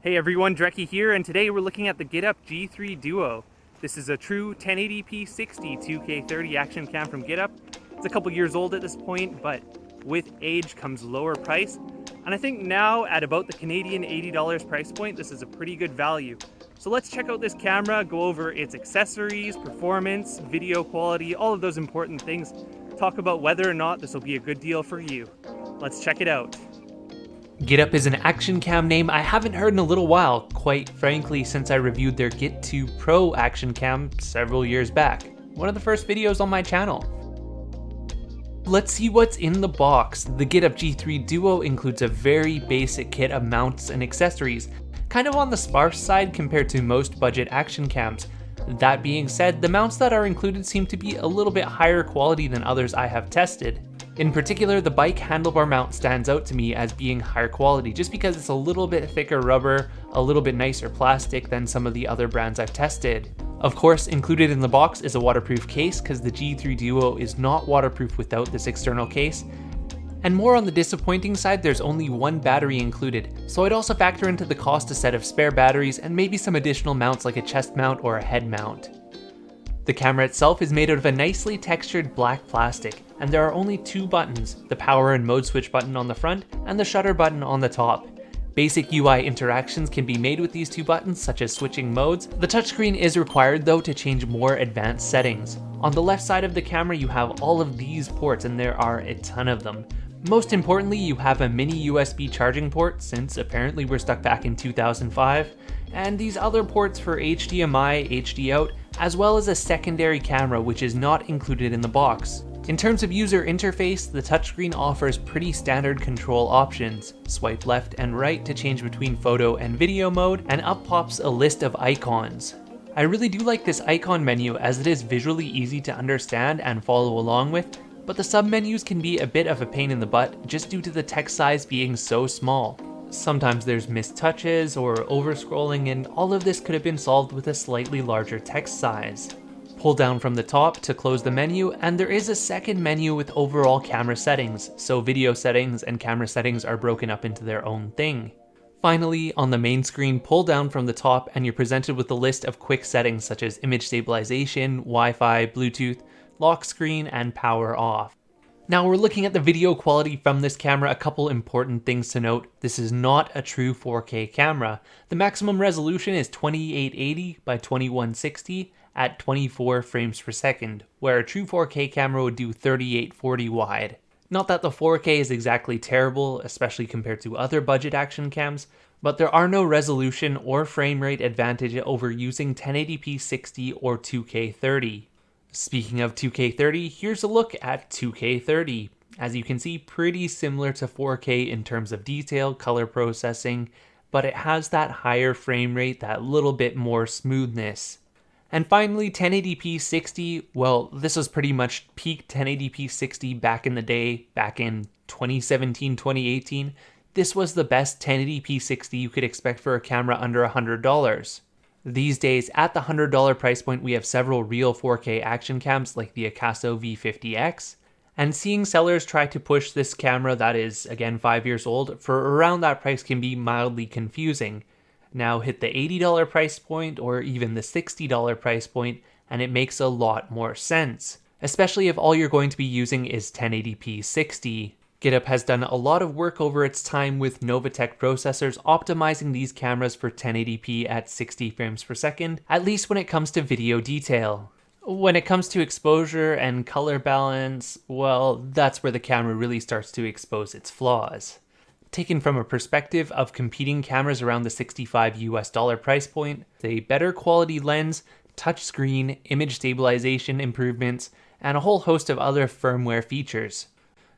Hey everyone, Dreki here, and today we're looking at the Gitup G3 Duo. This is a true 1080p 60 2K30 action cam from Gitup. It's a couple years old at this point, but with age comes lower price. And I think now at about the Canadian $80 price point, this is a pretty good value. So let's check out this camera, go over its accessories, performance, video quality, all of those important things. Talk about whether or not this will be a good deal for you. Let's check it out. Gitup is an action cam name I haven't heard in a little while, quite frankly since I reviewed their Gitup Pro action cam several years back. One of the first videos on my channel. Let's see what's in the box. The Gitup G3 Duo includes a very basic kit of mounts and accessories, kind of on the sparse side compared to most budget action cams. That being said, the mounts that are included seem to be a little bit higher quality than others I have tested. In particular, the bike handlebar mount stands out to me as being higher quality just because it's a little bit thicker rubber, a little bit nicer plastic than some of the other brands I've tested. Of course, included in the box is a waterproof case because the G3 Duo is not waterproof without this external case. And more on the disappointing side, there's only one battery included, so I'd also factor into the cost a set of spare batteries and maybe some additional mounts like a chest mount or a head mount. The camera itself is made out of a nicely textured black plastic, and there are only two buttons, the power and mode switch button on the front and the shutter button on the top. Basic UI interactions can be made with these two buttons, such as switching modes. The touchscreen is required though to change more advanced settings. On the left side of the camera you have all of these ports, and there are a ton of them. Most importantly, you have a mini USB charging port, since apparently we're stuck back in 2005, and these other ports for HDMI, HD out, as well as a secondary camera which is not included in the box. In terms of user interface, the touchscreen offers pretty standard control options. Swipe left and right to change between photo and video mode, and up pops a list of icons. I really do like this icon menu as it is visually easy to understand and follow along with, but the sub-menus can be a bit of a pain in the butt just due to the text size being so small. Sometimes there's missed touches or over-scrolling, and all of this could have been solved with a slightly larger text size. Pull down from the top to close the menu, and there is a second menu with overall camera settings, so video settings and camera settings are broken up into their own thing. Finally, on the main screen, pull down from the top and you're presented with a list of quick settings such as image stabilization, Wi-Fi, Bluetooth, lock screen, and power off. Now we're looking at the video quality from this camera. A couple important things to note. This is not a true 4K camera. The maximum resolution is 2880 by 2160 at 24 frames per second, where a true 4K camera would do 3840 wide. Not that the 4K is exactly terrible, especially compared to other budget action cams, but there are no resolution or frame rate advantage over using 1080p 60 or 2K30. Speaking of 2K30, here's a look at 2K30. As you can see, pretty similar to 4K in terms of detail, color processing, but it has that higher frame rate, that little bit more smoothness. And finally, 1080p 60, well, this was pretty much peak 1080p 60 back in the day, back in 2017, 2018. This was the best 1080p 60 you could expect for a camera under $100. These days, at the $100 price point, we have several real 4K action cams like the Akaso V50X, and seeing sellers try to push this camera that is, again, 5 years old, for around that price can be mildly confusing. Now hit the $80 price point or even the $60 price point, and it makes a lot more sense, especially if all you're going to be using is 1080p 60. Gitup has done a lot of work over its time with Novatech processors optimizing these cameras for 1080p at 60 frames per second, at least when it comes to video detail. When it comes to exposure and color balance, well, that's where the camera really starts to expose its flaws. Taken from a perspective of competing cameras around the $65 price point, a better quality lens, touchscreen, image stabilization improvements, and a whole host of other firmware features.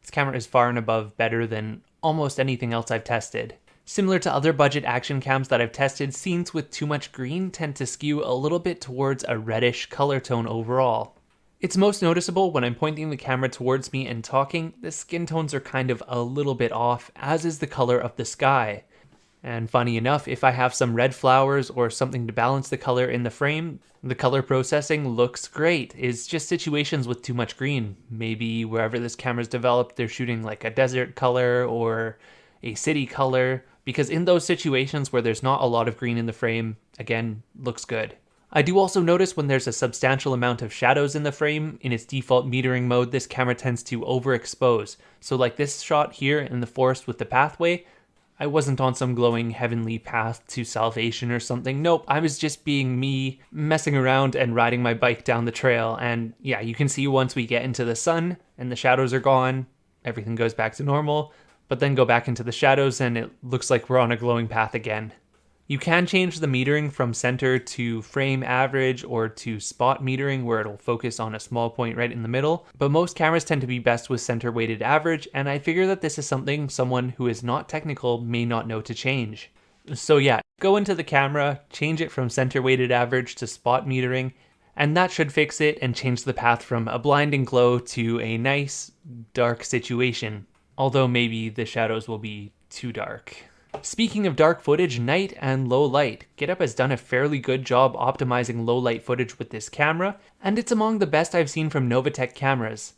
This camera is far and above better than almost anything else I've tested. Similar to other budget action cams that I've tested, scenes with too much green tend to skew a little bit towards a reddish color tone overall. It's most noticeable when I'm pointing the camera towards me and talking. The skin tones are kind of a little bit off, as is the color of the sky. And funny enough, if I have some red flowers or something to balance the color in the frame, the color processing looks great. It's just situations with too much green. Maybe wherever this camera's developed, they're shooting like a desert color or a city color. because in those situations where there's not a lot of green in the frame, again, looks good. I do also notice when there's a substantial amount of shadows in the frame, in its default metering mode, this camera tends to overexpose. So like this shot here in the forest with the pathway, I wasn't on some glowing heavenly path to salvation or something. Nope, I was just being me, messing around and riding my bike down the trail. And yeah, you can see once we get into the sun and the shadows are gone, everything goes back to normal, but then go back into the shadows and it looks like we're on a glowing path again. You can change the metering from center to frame average or to spot metering where it'll focus on a small point right in the middle, but most cameras tend to be best with center weighted average, and I figure that this is something someone who is not technical may not know to change. So yeah, go into the camera, change it from center weighted average to spot metering, and that should fix it and change the path from a blinding glow to a nice dark situation, although maybe the shadows will be too dark. Speaking of dark footage, night and low light, Gitup has done a fairly good job optimizing low light footage with this camera, and it's among the best I've seen from Novatech cameras.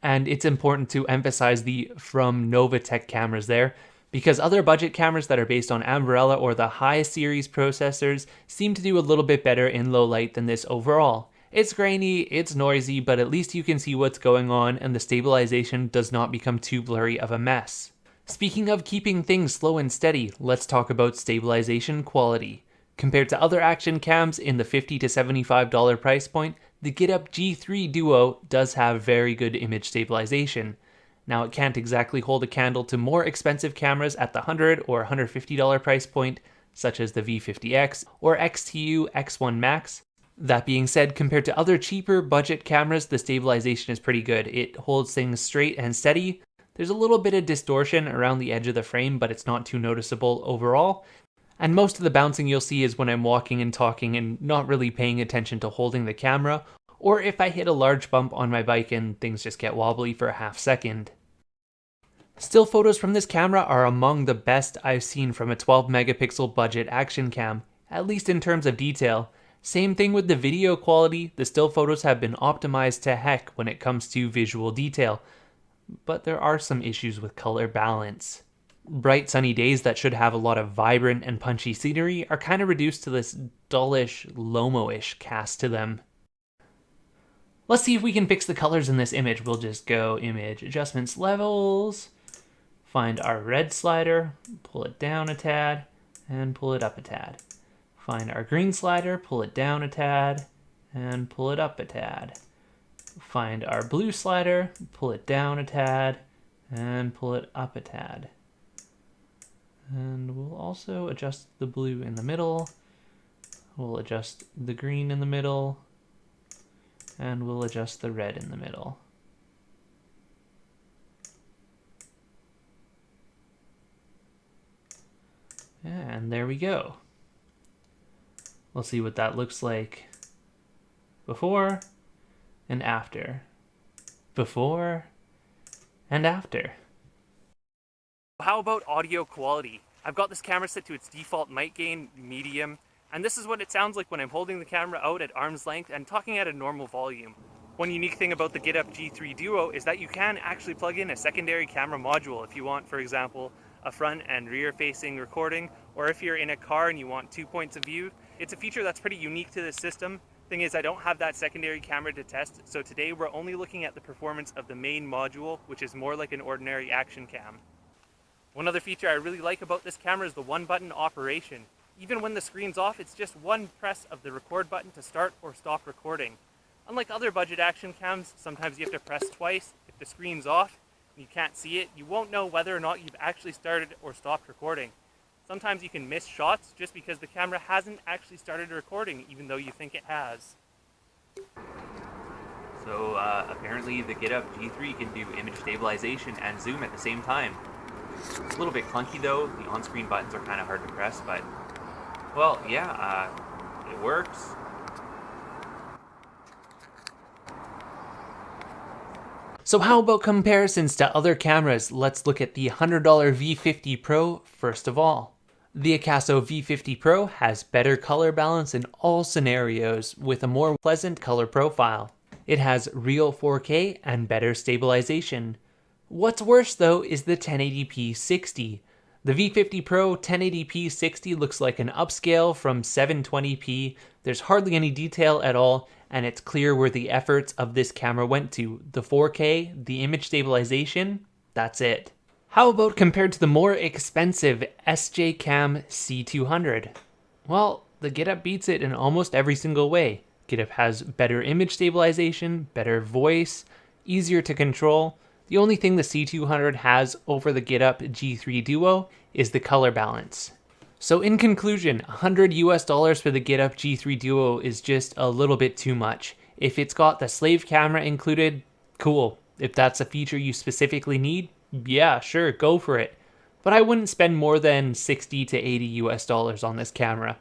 And it's important to emphasize the from Novatech cameras there, because other budget cameras that are based on Ambarella or the high series processors seem to do a little bit better in low light than this overall. It's grainy, it's noisy, but at least you can see what's going on and the stabilization does not become too blurry of a mess. Speaking of keeping things slow and steady, let's talk about stabilization quality. Compared to other action cams in the $50 to $75 price point, the Gitup G3 Duo does have very good image stabilization. Now it can't exactly hold a candle to more expensive cameras at the $100 or $150 price point, such as the V50X or XTU X1 Max. That being said, compared to other cheaper budget cameras, the stabilization is pretty good. It holds things straight and steady. There's a little bit of distortion around the edge of the frame, but it's not too noticeable overall. And most of the bouncing you'll see is when I'm walking and talking and not really paying attention to holding the camera, or if I hit a large bump on my bike and things just get wobbly for a half second. Still photos from this camera are among the best I've seen from a 12 megapixel budget action cam, at least in terms of detail. Same thing with the video quality, the still photos have been optimized to heck when it comes to visual detail. But there are some issues with color balance. Bright sunny days that should have a lot of vibrant and punchy scenery are kind of reduced to this dullish, Lomo-ish cast to them. Let's see if we can fix the colors in this image. We'll just go image adjustments levels, find our red slider, pull it down a tad, and pull it up a tad. Find our green slider, pull it down a tad, and pull it up a tad. Find our blue slider, pull it down a tad, and pull it up a tad. And we'll also adjust the blue in the middle. We'll adjust the green in the middle. And we'll adjust the red in the middle. And there we go. We'll see what that looks like before and after. Before and after. How about audio quality? I've got this camera set to its default mic gain, medium, and this is what it sounds like when I'm holding the camera out at arm's length and talking at a normal volume. One unique thing about the Gitup G3 Duo is that you can actually plug in a secondary camera module if you want, for example, a front and rear facing recording, or if you're in a car and you want 2 points of view. It's a feature that's pretty unique to this system. Thing is, I don't have that secondary camera to test, so today we're only looking at the performance of the main module, which is more like an ordinary action cam. One other feature I really like about this camera is the one-button operation. Even when the screen's off, it's just one press of the record button to start or stop recording. Unlike other budget action cams, sometimes you have to press twice. If the screen's off and you can't see it, you won't know whether or not you've actually started or stopped recording. Sometimes you can miss shots just because the camera hasn't actually started recording, even though you think it has. So apparently the Gitup G3 can do image stabilization and zoom at the same time. It's a little bit clunky though, the on-screen buttons are kind of hard to press, but well, yeah, it works. So how about comparisons to other cameras? Let's look at the $100 V50 Pro first of all. The Akaso V50 Pro has better color balance in all scenarios with a more pleasant color profile. It has real 4K and better stabilization. What's worse though is the 1080p 60. The V50 Pro 1080p 60 looks like an upscale from 720p. There's hardly any detail at all, and it's clear where the efforts of this camera went to. The 4K, the image stabilization, that's it. How about compared to the more expensive SJ Cam C200? Well, the Gitup beats it in almost every single way. Gitup has better image stabilization, better voice, easier to control. The only thing the C200 has over the Gitup G3 Duo is the color balance. So in conclusion, $100 for the Gitup G3 Duo is just a little bit too much. If it's got the slave camera included, cool. If that's a feature you specifically need, yeah, sure, go for it. But I wouldn't spend more than $60 to $80 on this camera.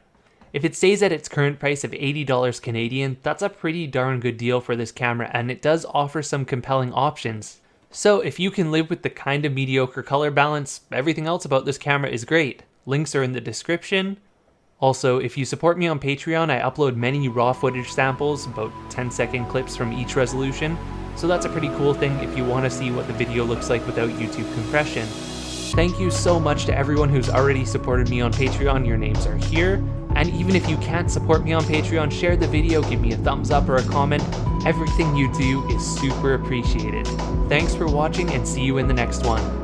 If it stays at its current price of $80 Canadian, that's a pretty darn good deal for this camera, and it does offer some compelling options. So if you can live with the kind of mediocre color balance, everything else about this camera is great. Links are in the description. Also, if you support me on Patreon, I upload many raw footage samples, about 10-second clips from each resolution. So that's a pretty cool thing if you want to see what the video looks like without YouTube compression. Thank you so much to everyone who's already supported me on Patreon. Your names are here. And even if you can't support me on Patreon, share the video, give me a thumbs up or a comment. Everything you do is super appreciated. Thanks for watching and see you in the next one.